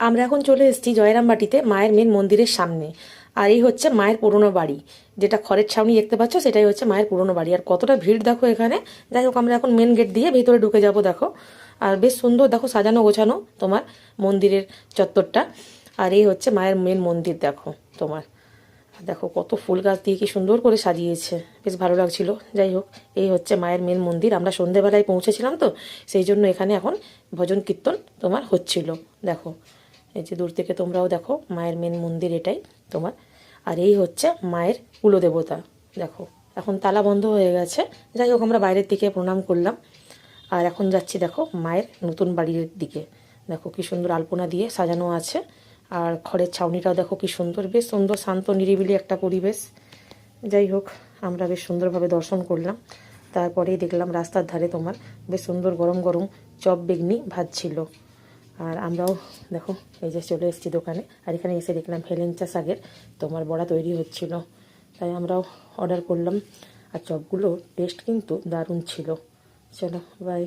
আমরা এখন চলে এসেছি জয়রামবাটিতে মায়ের মেন মন্দিরের সামনে। আর এই হচ্ছে মায়ের পুরনো বাড়ি, যেটা খড়ের ছাউনি দেখতে পাচ্ছ, সেটাই হচ্ছে মায়ের পুরনো বাড়ি। আর কতটা ভিড় দেখো এখানে। যাই হোক, আমরা এখন মেন গেট দিয়ে ভেতরে ঢুকে যাব। দেখো, আর বেশ সুন্দর দেখো, সাজানো গোছানো তোমার মন্দিরের চত্বরটা। আর এই হচ্ছে মায়ের মেন মন্দির। দেখো তোমার, দেখো কত ফুল গাছ দিয়ে কি সুন্দর করে সাজিয়েছে, বেশ ভালো লাগছিল। যাই হোক, এই হচ্ছে মায়ের মেন মন্দির। আমরা সন্ধেবেলায় পৌঁছেছিলাম তো, সেই জন্য এখানে এখন ভজন কীর্তন তোমার হচ্ছিল। দেখো, এই যে দূর থেকে তোমরাও দেখো, মায়ের মেন মন্দির এটাই তোমার। আর এই হচ্ছে মায়ের কুলদেবতা। দেখো, এখন তালা বন্ধ হয়ে গেছে। যাই হোক, আমরা বাইরের দিকে প্রণাম করলাম। আর এখন যাচ্ছি দেখো মায়ের নতুন বাড়ির দিকে। দেখো কি সুন্দর আলপনা দিয়ে সাজানো আছে। আর খড়ের ছাউনিটাও দেখো কি সুন্দর, বেশ সুন্দর শান্ত নিরিবিলি একটা পরিবেশ। যাই হোক, আমরা বেশ সুন্দরভাবে দর্শন করলাম। তারপরেই দেখলাম রাস্তার ধারে তোমার বেশ সুন্দর গরম গরম চপ বেগনি ভাজছিল। আর আমরাও দেখো এই যে চলে এসেছি দোকানে। আর এখানে এসে দেখলাম হেলেঞ্চা শাকের তোমার বড়া তৈরি হচ্ছিল, তাই আমরাও অর্ডার করলাম। আর চপগুলো টেস্ট কিন্তু দারুণ ছিল। চলো, বাই।